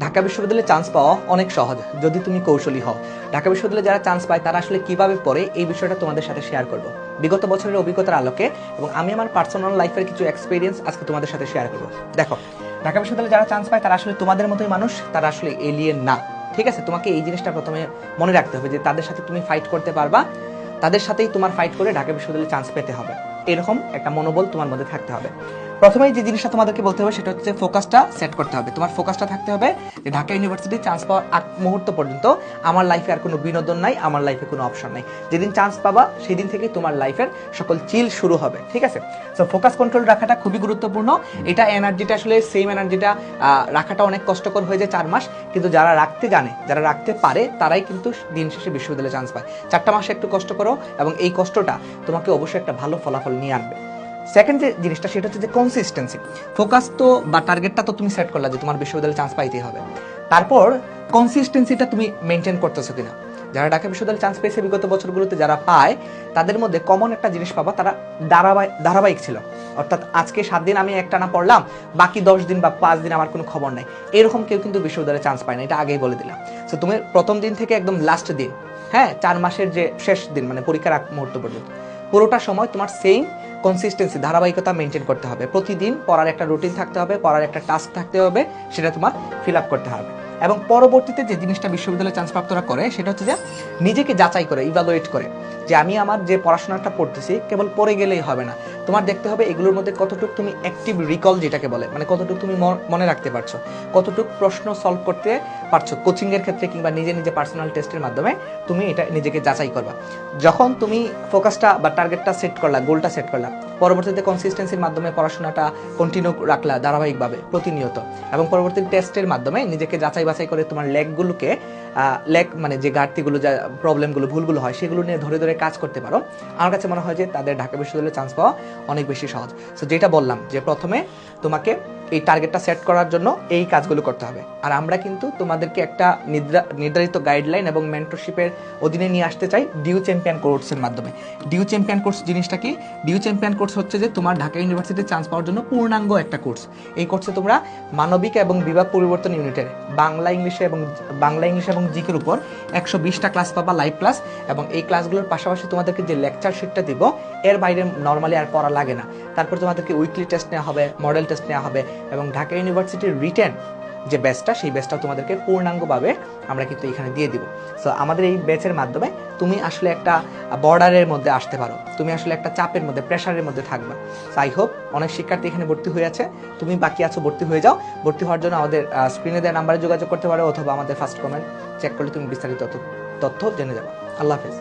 ঢাকা বিশ্ববিদ্যালয়ে চান্স পাওয়া অনেক সহজ যদি তুমি কৌশলী হও। ঢাকা বিশ্ববিদ্যালয়ে যারা চান্স পায় তারা আসলে কিভাবে পড়ে এই বিষয়টা তোমাদের সাথে শেয়ার করব বিগত বছরের অভিজ্ঞতার আলোকে, এবং আমি আমার পার্সোনাল লাইফের কিছু এক্সপিরিয়েন্স আজকে তোমাদের সাথে শেয়ার করব। দেখো, ঢাকা বিশ্ববিদ্যালয়ে যারা চান্স পায় তারা আসলে তোমাদের মতোই মানুষ, তারা আসলে এলিয়েন না। ঠিক আছে, তোমাকে এই জিনিসটা প্রথমে মনে রাখতে হবে যে তাদের সাথে তুমি ফাইট করতে পারবা, তাদের সাথেই তোমার ফাইট করে ঢাকা বিশ্ববিদ্যালয়ে চান্স পেতে হবে, এরকম একটা মনোবল তোমার মধ্যে থাকতে হবে। প্রথমেই যে জিনিসটা তোমাদেরকে বলতে হবে সেটা হচ্ছে ফোকাসটা সেট করতে হবে। তোমার ফোকাসটা থাকতে হবে যে ঢাকা ইউনিভার্সিটি চান্স পাওয়ার আগ মুহূর্ত পর্যন্ত আমার লাইফে আর কোনো বিনোদন নাই, আমার লাইফে কোনো অপশন নাই। যেদিন চান্স পাবা সেই দিন থেকে তোমার লাইফের সকল চিল শুরু হবে। ঠিক আছে, সো ফোকাস কন্ট্রোল রাখাটা খুবই গুরুত্বপূর্ণ। এটা এনার্জিটা আসলে সেম এনার্জিটা রাখাটা অনেক কষ্টকর হয়ে যায় 4 মাস, কিন্তু যারা রাখতে জানে, যারা রাখতে পারে তারাই কিন্তু দিন শেষে বিশ্ববিদ্যালয়ে চান্স পায়। 4টা মাসে একটু কষ্ট করো এবং এই কষ্টটা তোমাকে অবশ্যই একটা ভালো ফলাফল নিয়ে আনবে। সেকেন্ড যে জিনিসটা সেটা হচ্ছে যে কনসিস্টেন্সি। ফোকাস তো বা টার্গেটটা তো তুমি সেট করলা যে তোমার বিশ্ববিদ্যালয়ে চান্স পাইতেই হবে, তারপর কনসিস্টেন্সিটা তুমি মেনটেন করতেছো কিনা। যারা ঢাকা বিশ্ববিদ্যালয়ে চান্স পেয়েছে বিগত বছরগুলোতে যারা পায়, তাদের মধ্যে কমন একটা জিনিস পাবা, তারা ধারাবাহিক ছিল। অর্থাৎ আজকে 7 দিন আমি একটানা পড়লাম, বাকি 10 দিন বা 5 দিন আমার কোনো খবর নাই, এরকম কেউ কিন্তু বিশ্ববিদ্যালয়ে চান্স পায় না, এটা আগেই বলে দিলাম। সো তুমি প্রথম দিন থেকে একদম লাস্ট দিন, হ্যাঁ 4 মাসের যে শেষ দিন মানে পরীক্ষার আগ মুহূর্ত পর্যন্ত পুরোটা সময় তোমার সেম কনসিস্টেন্সি ধারাবাহিকতা মেনটেন করতে হবে। প্রতিদিন পড়ার একটা রুটিন থাকতে হবে, পড়ার একটা টাস্ক থাকতে হবে, সেটা তোমার ফিল আপ করতে হবে। এবং পরবর্তীতে যে জিনিসটা বিশ্ববিদ্যালয়ে চান্স প্রাপ্তরা করে সেটা হচ্ছে যে নিজেকে যাচাই করে, ইভালুয়েট করে যে আমি আমার যে পড়াশোনাটা পড়তেছি কেবল পড়ে গেলেই হবে না, তোমার দেখতে হবে এগুলোর মধ্যে কতটুকু তুমি অ্যাক্টিভ রিকল যেটাকে বলে, মানে কতটুকু তুমি মনে রাখতে পারছো, কতটুকু প্রশ্ন সলভ করতে পারছো কোচিংয়ের ক্ষেত্রে কিংবা নিজে নিজে পার্সোনাল টেস্টের মাধ্যমে তুমি এটা নিজেকে যাচাই করবা। যখন তুমি ফোকাসটা বা টার্গেটটা সেট করলা, গোলটা সেট করলা, পরবর্তীতে কনসিস্টেন্সির মাধ্যমে পড়াশোনাটা কন্টিনিউ রাখলা ধারাবাহিকভাবে প্রতিনিয়ত, এবং পরবর্তী টেস্টের মাধ্যমে নিজেকে যাচাই বাছাই করে তোমার লেগগুলোকে মানে যে ঘাটতিগুলো, যা প্রবলেমগুলো, ভুলগুলো হয় সেগুলো নিয়ে ধরে ধরে কাজ করতে পারো। আমার কাছে মনে হয় যে তাদের ঢাকা বিশ্ববিদ্যালয়ে চান্স পাওয়া অনেক বেশি সহজ। সো যেটা বললাম যে প্রথমে তোমাকে এই টার্গেটটা সেট করার জন্য এই কাজগুলো করতে হবে। আর আমরা কিন্তু তোমাদেরকে একটা নির্ধারিত গাইডলাইন এবং মেন্টরশিপের অধীনে নিয়ে আসতে চাই ডিউ চ্যাম্পিয়ন কোর্সের মাধ্যমে। ডিউ চ্যাম্পিয়ন কোর্স জিনিসটা কি? ডিউ চ্যাম্পিয়ন কোর্স হচ্ছে যে তোমার ঢাকা ইউনিভার্সিটিতে চান্স পাওয়ার জন্য পূর্ণাঙ্গ একটা কোর্স। এই কোর্সে তোমরা মানবিক এবং বিভাগ পরিবর্তন ইউনিটের বাংলা ইংলিশ এবং জিকের উপর 120টা ক্লাস পাবা, লাইভ ক্লাস, এবং এই ক্লাসগুলোর পাশাপাশি তোমাদেরকে যে লেকচার শিটটা দিব এর বাইরে নর্মালি আর পড়া লাগে না। তারপর তোমাদেরকে উইকলি টেস্ট নেওয়া হবে, মডেল টেস্ট নেওয়া হবে, এবং ঢাকা ইউনিভার্সিটির রিটেন যে ব্যাচটা সেই ব্যাচটাও তোমাদেরকে পূর্ণাঙ্গভাবে আমরা কিন্তু এখানে দিয়ে দিব। সো আমাদের এই ব্যাচের মাধ্যমে তুমি আসলে একটা বর্ডারের মধ্যে আসতে পারো, তুমি আসলে একটা চাপের মধ্যে, প্রেশারের মধ্যে থাকবা। সো আই হোপ অনেক শিক্ষার্থী এখানে ভর্তি হয়ে আছে, তুমি বাকি আছো, ভর্তি হয়ে যাও। ভর্তি হওয়ার জন্য আমাদের স্ক্রিনে দেওয়া নাম্বারে যোগাযোগ করতে পারো, অথবা আমাদের ফার্স্ট কমেন্ট চেক করলে তুমি বিস্তারিত তথ্য জেনে যাবে। আল্লাহ হাফেজ।